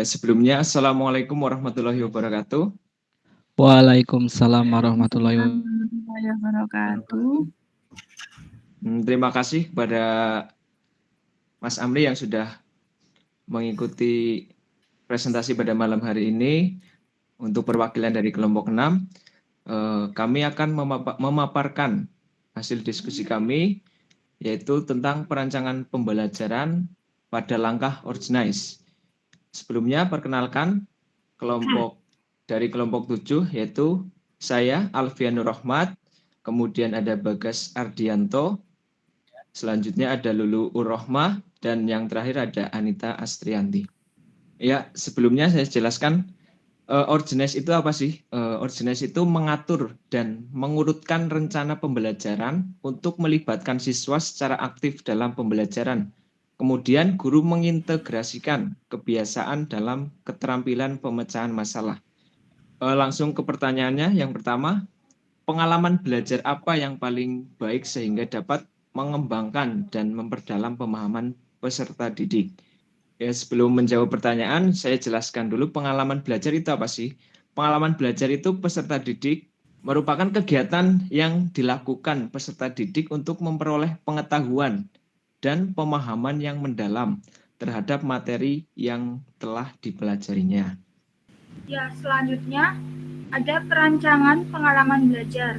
Sebelumnya, Assalamualaikum warahmatullahi wabarakatuh. Waalaikumsalam warahmatullahi wabarakatuh. Terima kasih kepada Mas Amri yang sudah mengikuti presentasi pada malam hari ini. Untuk perwakilan dari kelompok 6, kami akan memaparkan hasil diskusi kami, yaitu tentang perancangan pembelajaran pada langkah Organize. Sebelumnya, perkenalkan dari kelompok 7, yaitu saya, Alfian Nur Rahmat, kemudian ada Bagas Ardianto, selanjutnya ada Lulu Urrohmah, dan yang terakhir ada Anita Astrianti. Ya, sebelumnya saya jelaskan, Organize itu apa sih? Organize itu mengatur dan mengurutkan rencana pembelajaran untuk melibatkan siswa secara aktif dalam pembelajaran. Kemudian guru mengintegrasikan kebiasaan dalam keterampilan pemecahan masalah. Langsung ke pertanyaannya. Yang pertama, pengalaman belajar apa yang paling baik sehingga dapat mengembangkan dan memperdalam pemahaman peserta didik? Ya, sebelum menjawab pertanyaan, saya jelaskan dulu pengalaman belajar itu apa sih? Pengalaman belajar itu peserta didik merupakan kegiatan yang dilakukan peserta didik untuk memperoleh pengetahuan dan pemahaman yang mendalam terhadap materi yang telah dipelajarinya. Ya, selanjutnya ada perancangan pengalaman belajar,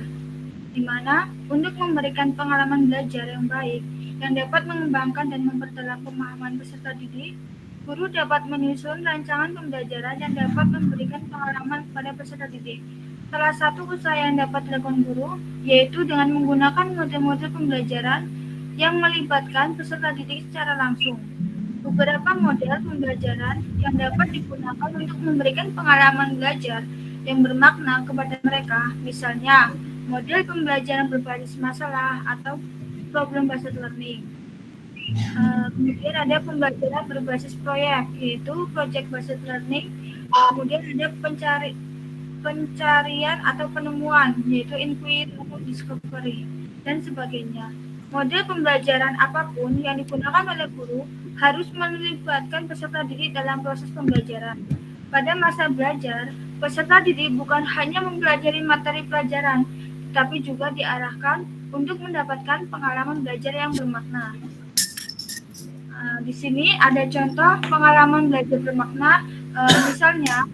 di mana untuk memberikan pengalaman belajar yang baik yang dapat mengembangkan dan memperdalam pemahaman peserta didik, guru dapat menyusun rancangan pembelajaran yang dapat memberikan pengalaman kepada peserta didik. Salah satu usaha yang dapat dilakukan guru yaitu dengan menggunakan model-model pembelajaran yang melibatkan peserta didik secara langsung. Beberapa model pembelajaran yang dapat digunakan untuk memberikan pengalaman belajar yang bermakna kepada mereka, misalnya model pembelajaran berbasis masalah atau problem-based learning. Kemudian ada pembelajaran berbasis proyek, yaitu project-based learning. Kemudian ada pencarian atau penemuan, yaitu inquiry atau discovery, dan sebagainya. Model pembelajaran apapun yang digunakan oleh guru harus melibatkan peserta didik dalam proses pembelajaran. Pada masa belajar, peserta didik bukan hanya mempelajari materi pelajaran, tetapi juga diarahkan untuk mendapatkan pengalaman belajar yang bermakna. Di sini ada contoh pengalaman belajar bermakna, misalnya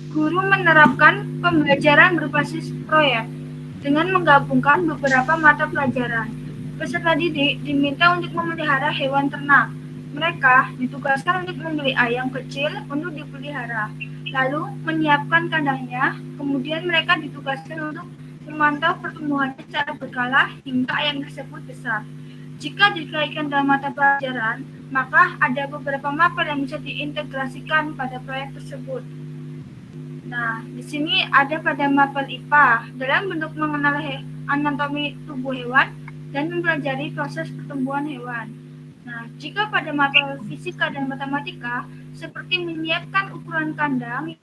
guru menerapkan pembelajaran berbasis proyek dengan menggabungkan beberapa mata pelajaran. Peserta didik diminta untuk memelihara hewan ternak. Mereka ditugaskan untuk membeli ayam kecil untuk dipelihara, lalu menyiapkan kandangnya. Kemudian mereka ditugaskan untuk memantau pertumbuhannya secara berkala hingga ayam tersebut besar. Jika dikaitkan dalam mata pelajaran, maka ada beberapa mapel yang bisa diintegrasikan pada proyek tersebut. Nah, di sini ada pada mapel IPA dalam bentuk mengenal anatomi tubuh hewan dan mempelajari proses pertumbuhan hewan. Nah, jika pada mapel fisika dan matematika, seperti menyiapkan ukuran kandang,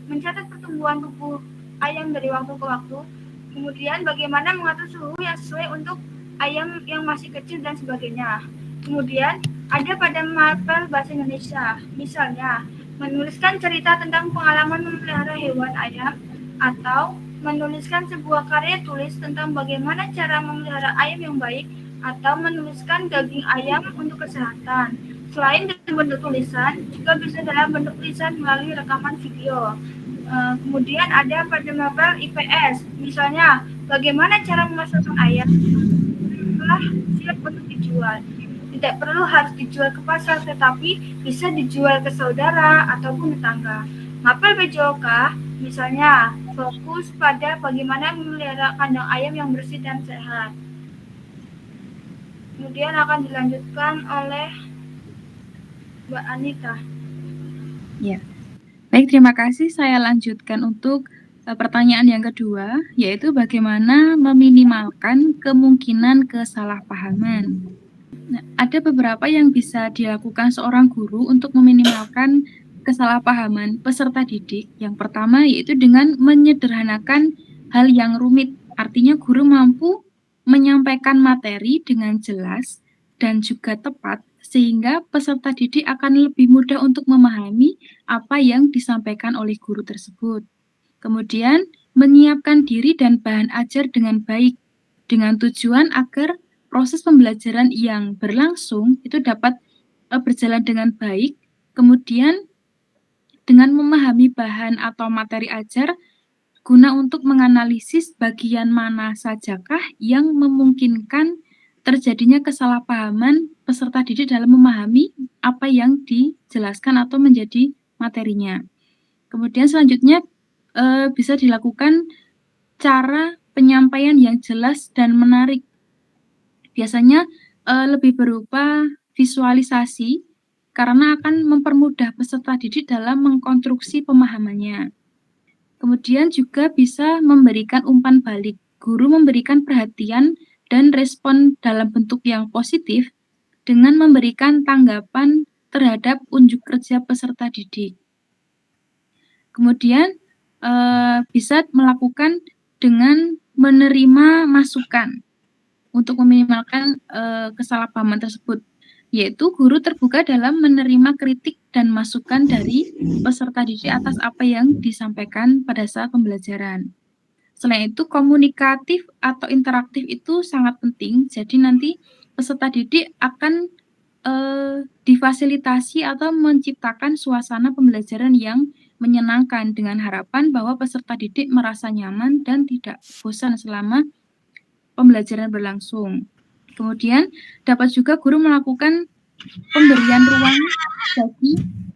mencatat pertumbuhan tubuh ayam dari waktu ke waktu, kemudian bagaimana mengatur suhu yang sesuai untuk ayam yang masih kecil dan sebagainya. Kemudian ada pada mapel bahasa Indonesia, misalnya menuliskan cerita tentang pengalaman memelihara hewan ayam, atau menuliskan sebuah karya tulis tentang bagaimana cara memelihara ayam yang baik, atau menuliskan daging ayam untuk kesehatan. Selain dalam bentuk tulisan, juga bisa dalam bentuk tulisan melalui rekaman video. Kemudian ada pada mapel IPS, misalnya bagaimana cara memasarkan ayam setelah siap untuk dijual. Tidak perlu harus dijual ke pasar, tetapi bisa dijual ke saudara ataupun tetangga. Mapel PJOK, misalnya, fokus pada bagaimana memelihara kandang ayam yang bersih dan sehat. Kemudian akan dilanjutkan oleh Mbak Anita. Ya, baik, terima kasih. Saya lanjutkan untuk pertanyaan yang kedua, yaitu bagaimana meminimalkan kemungkinan kesalahpahaman. Nah, ada beberapa yang bisa dilakukan seorang guru untuk meminimalkan kesalahpahaman peserta didik. Yang pertama yaitu dengan menyederhanakan hal yang rumit. Artinya guru mampu menyampaikan materi dengan jelas dan juga tepat sehingga peserta didik akan lebih mudah untuk memahami apa yang disampaikan oleh guru tersebut. Kemudian, menyiapkan diri dan bahan ajar dengan baik, dengan tujuan agar proses pembelajaran yang berlangsung itu dapat berjalan dengan baik, kemudian dengan memahami bahan atau materi ajar guna untuk menganalisis bagian mana sajakah yang memungkinkan terjadinya kesalahpahaman peserta didik dalam memahami apa yang dijelaskan atau menjadi materinya. Kemudian selanjutnya bisa dilakukan cara penyampaian yang jelas dan menarik. Biasanya lebih berupa visualisasi karena akan mempermudah peserta didik dalam mengkonstruksi pemahamannya. Kemudian juga bisa memberikan umpan balik. Guru memberikan perhatian dan respon dalam bentuk yang positif dengan memberikan tanggapan terhadap unjuk kerja peserta didik. Kemudian bisa melakukan dengan menerima masukan untuk meminimalkan kesalahpahaman tersebut, yaitu guru terbuka dalam menerima kritik dan masukan dari peserta didik atas apa yang disampaikan pada saat pembelajaran. Selain itu, komunikatif atau interaktif itu sangat penting, jadi nanti peserta didik akan difasilitasi atau menciptakan suasana pembelajaran yang menyenangkan dengan harapan bahwa peserta didik merasa nyaman dan tidak bosan selama pembelajaran berlangsung. Kemudian dapat juga guru melakukan pemberian ruang bagi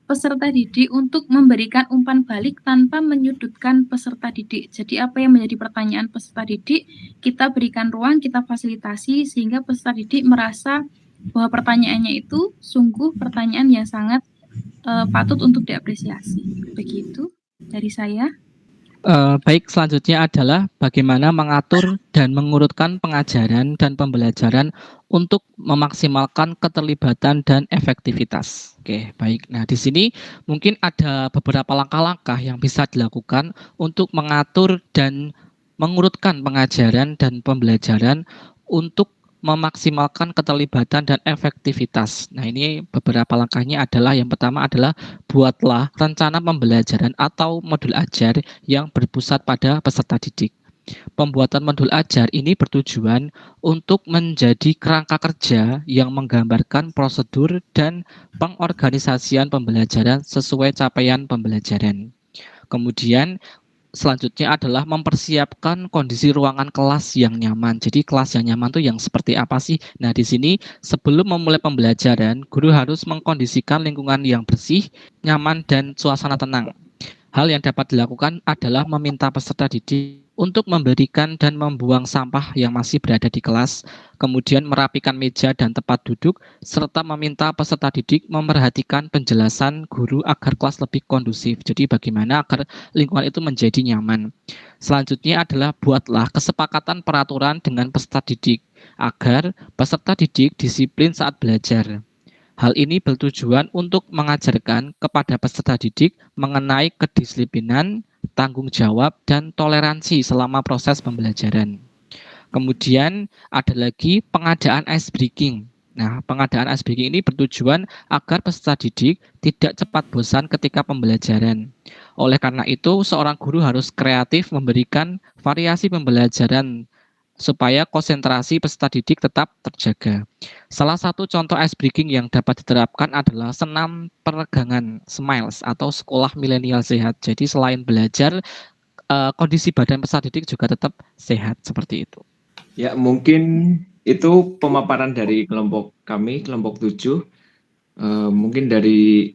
peserta didik untuk memberikan umpan balik tanpa menyudutkan peserta didik. Jadi apa yang menjadi pertanyaan peserta didik, kita berikan ruang, kita fasilitasi sehingga peserta didik merasa bahwa pertanyaannya itu sungguh pertanyaan yang sangat patut untuk diapresiasi. Begitu dari saya. Baik, selanjutnya adalah bagaimana mengatur dan mengurutkan pengajaran dan pembelajaran untuk memaksimalkan keterlibatan dan efektivitas. Oke, baik. Nah, di sini mungkin ada beberapa langkah-langkah yang bisa dilakukan untuk mengatur dan mengurutkan pengajaran dan pembelajaran untuk memaksimalkan keterlibatan dan efektivitas. Nah, ini beberapa langkahnya adalah yang pertama adalah buatlah rencana pembelajaran atau modul ajar yang berpusat pada peserta didik. Pembuatan modul ajar ini bertujuan untuk menjadi kerangka kerja yang menggambarkan prosedur dan pengorganisasian pembelajaran sesuai capaian pembelajaran. Kemudian selanjutnya adalah mempersiapkan kondisi ruangan kelas yang nyaman. Jadi kelas yang nyaman itu yang seperti apa sih? Nah, di sini sebelum memulai pembelajaran, guru harus mengkondisikan lingkungan yang bersih, nyaman, dan suasana tenang. Hal yang dapat dilakukan adalah meminta peserta didik untuk memberikan dan membuang sampah yang masih berada di kelas, kemudian merapikan meja dan tempat duduk, serta meminta peserta didik memperhatikan penjelasan guru agar kelas lebih kondusif. Jadi bagaimana agar lingkungan itu menjadi nyaman. Selanjutnya adalah buatlah kesepakatan peraturan dengan peserta didik agar peserta didik disiplin saat belajar. Hal ini bertujuan untuk mengajarkan kepada peserta didik mengenai kedisiplinan, tanggung jawab, dan toleransi selama proses pembelajaran. Kemudian ada lagi pengadaan ice breaking. Nah, pengadaan ice breaking ini bertujuan agar peserta didik tidak cepat bosan ketika pembelajaran. Oleh karena itu, seorang guru harus kreatif memberikan variasi pembelajaran supaya konsentrasi peserta didik tetap terjaga. Salah satu contoh ice breaking yang dapat diterapkan adalah senam peregangan SMILES atau sekolah milenial sehat. Jadi selain belajar, kondisi badan peserta didik juga tetap sehat seperti itu. Ya, mungkin itu pemaparan dari kelompok kami, kelompok 7. Mungkin dari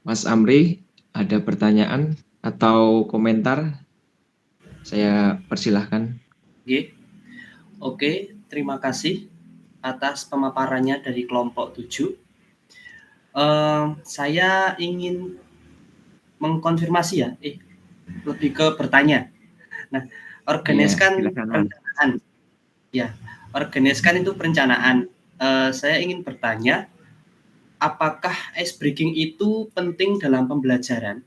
Mas Amri ada pertanyaan atau komentar? Saya persilahkan. Oke, terima kasih atas pemaparannya dari kelompok 7. Saya ingin mengkonfirmasi ya, lebih ke bertanya. Nah, organiskan perencanaan. Ya, organiskan itu perencanaan. Saya ingin bertanya, apakah ice breaking itu penting dalam pembelajaran?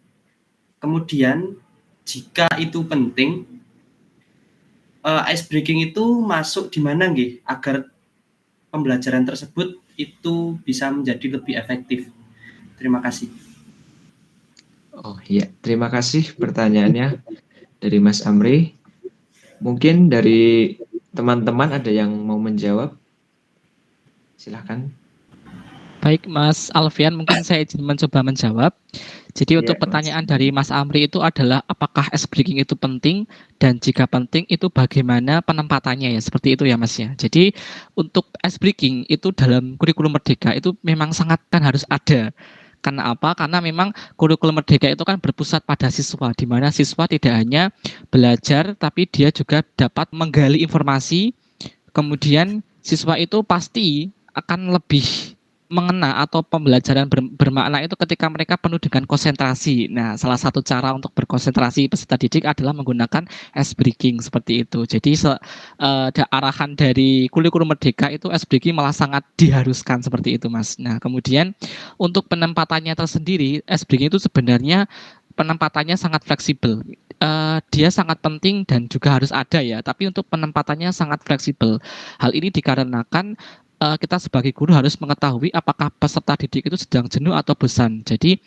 Kemudian, jika itu penting, ice breaking itu masuk di mana nggih agar pembelajaran tersebut itu bisa menjadi lebih efektif? Terima kasih. Oh iya, terima kasih pertanyaannya dari Mas Amri. Mungkin dari teman-teman ada yang mau menjawab? Silahkan. Baik, Mas Alfian, mungkin saya izin mencoba menjawab. Jadi untuk Iya, Mas. pertanyaan dari Mas Amri itu adalah apakah ice breaking itu penting, dan jika penting itu bagaimana penempatannya ya, seperti itu ya Mas ya. Jadi untuk ice breaking itu dalam kurikulum Merdeka itu memang sangat kan harus ada. Karena apa? Karena memang kurikulum Merdeka itu kan berpusat pada siswa, di mana siswa tidak hanya belajar tapi dia juga dapat menggali informasi. Kemudian siswa itu pasti akan lebih mengena atau pembelajaran bermakna itu ketika mereka penuh dengan konsentrasi. Nah, salah satu cara untuk berkonsentrasi peserta didik adalah menggunakan ice breaking seperti itu. Jadi arahan dari kurikulum Merdeka itu ice breaking malah sangat diharuskan seperti itu, Mas. Nah, kemudian untuk penempatannya tersendiri, ice breaking itu sebenarnya penempatannya sangat fleksibel. Dia sangat penting dan juga harus ada ya, tapi untuk penempatannya sangat fleksibel. Hal ini dikarenakan kita sebagai guru harus mengetahui apakah peserta didik itu sedang jenuh atau bosan. Jadi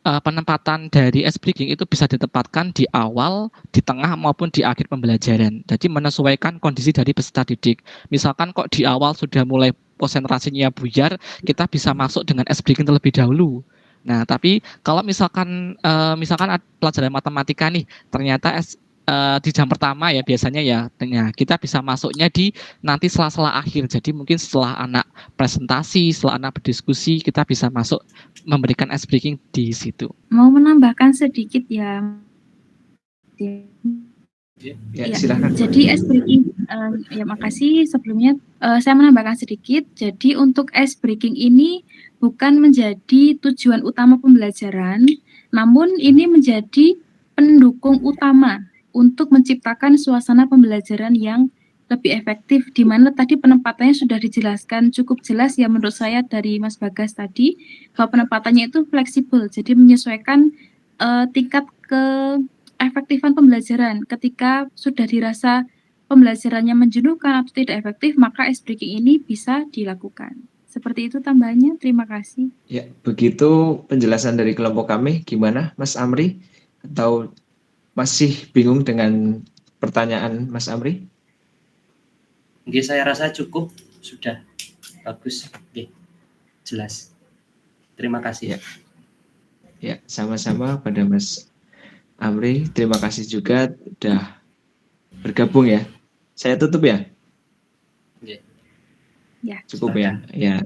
penempatan dari ice breaking itu bisa ditempatkan di awal, di tengah maupun di akhir pembelajaran. Jadi menyesuaikan kondisi dari peserta didik. Misalkan kok di awal sudah mulai konsentrasinya buyar, kita bisa masuk dengan ice breaking terlebih dahulu. Nah, tapi kalau misalkan pelajaran matematika nih, ternyata di jam pertama ya biasanya ya, kita bisa masuknya di nanti sela-sela akhir. Jadi mungkin setelah anak presentasi, setelah anak berdiskusi, kita bisa masuk memberikan ice breaking di situ. Mau menambahkan sedikit ya. Ya, silakan. Jadi ice breaking, ya makasih sebelumnya. Saya menambahkan sedikit. Jadi untuk ice breaking ini bukan menjadi tujuan utama pembelajaran, namun ini menjadi pendukung utama untuk menciptakan suasana pembelajaran yang lebih efektif, di mana tadi penempatannya sudah dijelaskan cukup jelas ya menurut saya dari Mas Bagas tadi, bahwa penempatannya itu fleksibel, jadi menyesuaikan tingkat keefektifan pembelajaran. Ketika sudah dirasa pembelajarannya menjenuhkan atau tidak efektif, maka ice breaking ini bisa dilakukan. Seperti itu tambahannya, terima kasih. Ya, begitu penjelasan dari kelompok kami. Gimana Mas Amri? Atau masih bingung dengan pertanyaan Mas Amri? Oke, saya rasa cukup, sudah bagus. Oke, jelas. Terima kasih. Ya, sama-sama pada Mas Amri. Terima kasih juga sudah bergabung ya. Saya tutup ya? Ya. Cukup ya? Ya.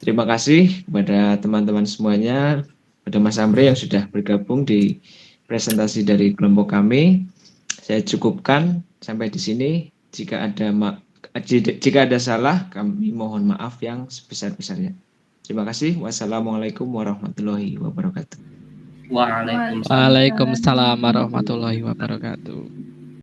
Terima kasih kepada teman-teman semuanya, pada Mas Amri yang sudah bergabung di presentasi dari kelompok kami. Saya cukupkan sampai di sini. Jika ada salah, kami mohon maaf yang sebesar-besarnya. Terima kasih. Wassalamualaikum warahmatullahi wabarakatuh. Waalaikumsalam. Waalaikumsalam warahmatullahi wabarakatuh.